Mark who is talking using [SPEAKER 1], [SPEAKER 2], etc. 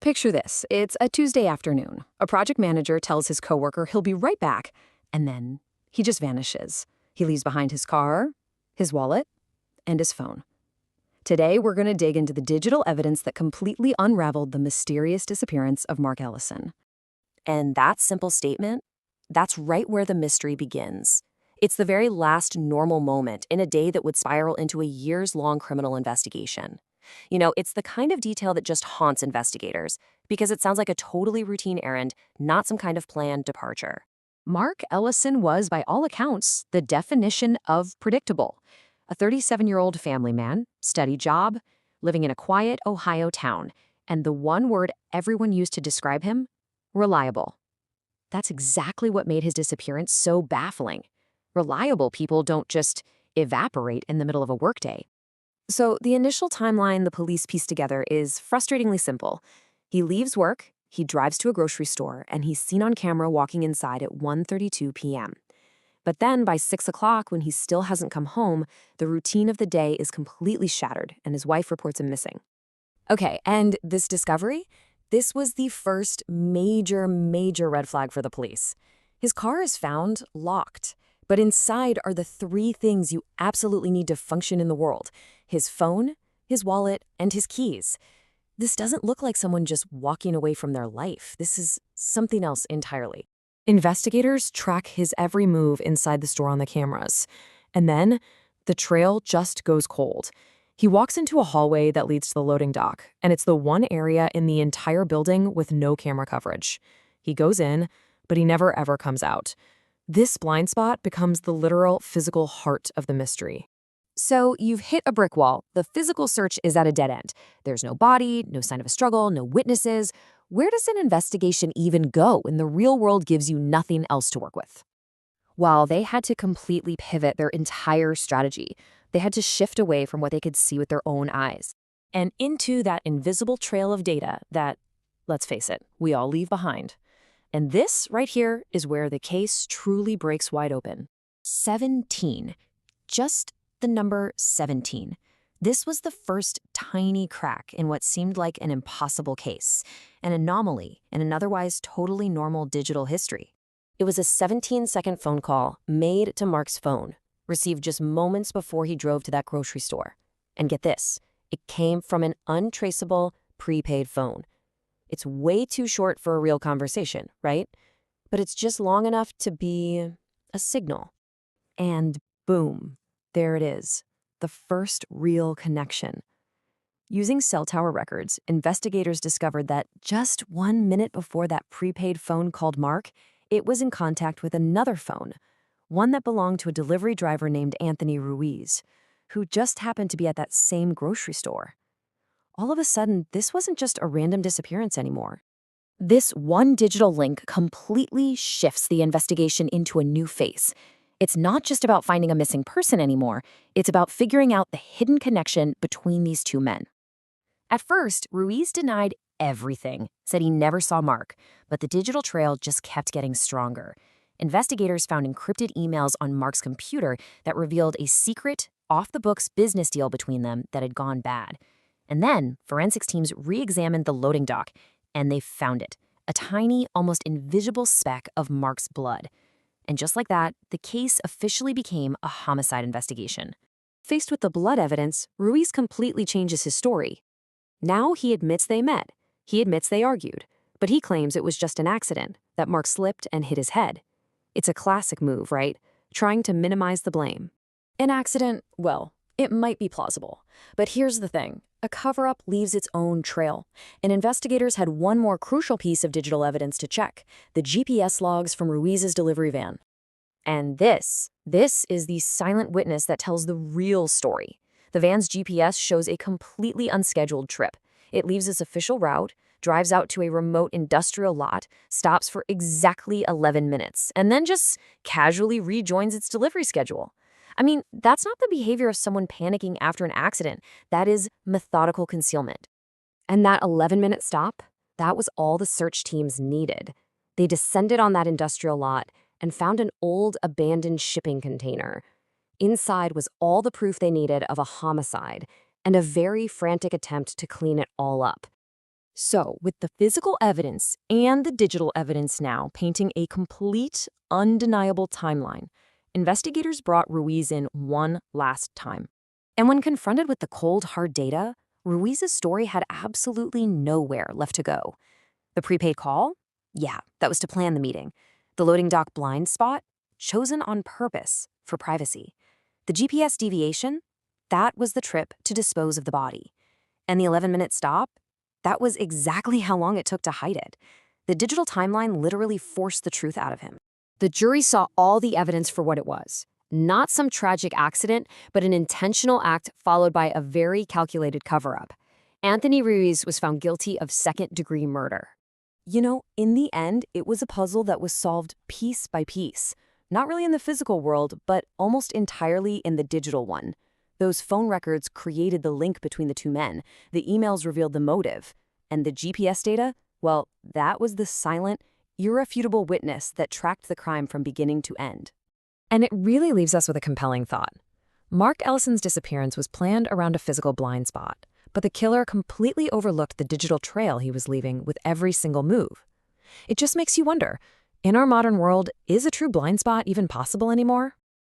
[SPEAKER 1] Picture this. It's a Tuesday afternoon. A project manager tells his coworker he'll be right back, and then he just vanishes. He leaves behind his car, his wallet, and his phone. Today, we're going to dig into the digital evidence that completely unraveled the mysterious disappearance of Mark Ellison.
[SPEAKER 2] And that simple statement, that's right where the mystery begins. It's the very last normal moment in a day that would spiral into a years-long criminal investigation. It's the kind of detail that just haunts investigators because it sounds like a totally routine errand, not some kind of planned departure.
[SPEAKER 1] Mark Ellison was, by all accounts, the definition of predictable. A 37-year-old family man, steady job, living in a quiet Ohio town, and the one word everyone used to describe him: reliable. That's exactly what made his disappearance so baffling. Reliable people don't just evaporate in the middle of a workday.
[SPEAKER 2] So the initial timeline the police piece together is frustratingly simple. He leaves work, he drives to a grocery store, and he's seen on camera walking inside at 1:32 p.m. But then by 6 o'clock, when he still hasn't come home, the routine of the day is completely shattered, and his wife reports him missing. Okay, and this discovery? This was the first major red flag for the police. His car is found locked, but inside are the three things you absolutely need to function in the world: his phone, his wallet, and his keys. This doesn't look like someone just walking away from their life. This is something else entirely. Investigators track his every move inside the store on the cameras. And then the trail just goes cold. He walks into a hallway that leads to the loading dock, and it's the one area in the entire building with no camera coverage. He goes in, but he never ever comes out. This blind spot becomes the literal physical heart of the mystery. So you've hit a brick wall. The physical search is at a dead end. There's no body, no sign of a struggle, no witnesses. Where does an investigation even go when the real world gives you nothing else to work with? Well, they had to completely pivot their entire strategy. They had to shift away from what they could see with their own eyes and into that invisible trail of data that, let's face it, we all leave behind. And this right here is where the case truly breaks wide open. 17. Just the number 17. This was the first tiny crack in what seemed like an impossible case, an anomaly in an otherwise totally normal digital history. It was a 17-second phone call made to Mark's phone, received just moments before he drove to that grocery store. And get this, it came from an untraceable prepaid phone. It's way too short for a real conversation, right? But it's just long enough to be a signal. And boom, there it is, the first real connection. Using cell tower records, investigators discovered that just 1 minute before that prepaid phone called Mark, it was in contact with another phone, one that belonged to a delivery driver named Anthony Ruiz, who just happened to be at that same grocery store. All of a sudden, this wasn't just a random disappearance anymore. This one digital link completely shifts the investigation into a new phase. It's not just about finding a missing person anymore. It's about figuring out the hidden connection between these two men. At first, Ruiz denied everything, said he never saw Mark, but the digital trail just kept getting stronger. Investigators found encrypted emails on Mark's computer that revealed a secret, off-the-books business deal between them that had gone bad. And then, forensics teams re-examined the loading dock, and they found it, a tiny, almost invisible speck of Mark's blood. And just like that, the case officially became a homicide investigation. Faced with the blood evidence, Ruiz completely changes his story. Now he admits they met. He admits they argued. But he claims it was just an accident, that Mark slipped and hit his head. It's a classic move, right? Trying to minimize the blame. An accident, well, it might be plausible. But here's the thing. A cover-up leaves its own trail, and investigators had one more crucial piece of digital evidence to check: the GPS logs from Ruiz's delivery van. And this is the silent witness that tells the real story. The van's GPS shows a completely unscheduled trip. It leaves its official route, drives out to a remote industrial lot, stops for exactly 11 minutes, and then just casually rejoins its delivery schedule. I mean, that's not the behavior of someone panicking after an accident. That is methodical concealment. And that 11-minute stop, that was all the search teams needed. They descended on that industrial lot and found an old, abandoned shipping container. Inside was all the proof they needed of a homicide and a very frantic attempt to clean it all up. So, with the physical evidence and the digital evidence now painting a complete, undeniable timeline, investigators brought Ruiz in one last time. And when confronted with the cold, hard data, Ruiz's story had absolutely nowhere left to go. The prepaid call? Yeah, that was to plan the meeting. The loading dock blind spot? Chosen on purpose for privacy. The GPS deviation? That was the trip to dispose of the body. And the 11-minute stop? That was exactly how long it took to hide it. The digital timeline literally forced the truth out of him. The jury saw all the evidence for what it was. Not some tragic accident, but an intentional act followed by a very calculated cover-up. Anthony Ruiz was found guilty of second-degree murder. In the end, it was a puzzle that was solved piece by piece. Not really in the physical world, but almost entirely in the digital one. Those phone records created the link between the two men. The emails revealed the motive. And the GPS data? Well, that was the silent, irrefutable witness that tracked the crime from beginning to end. And it really leaves us with a compelling thought. Mark Ellison's disappearance was planned around a physical blind spot, but the killer completely overlooked the digital trail he was leaving with every single move. It just makes you wonder, in our modern world, is a true blind spot even possible anymore?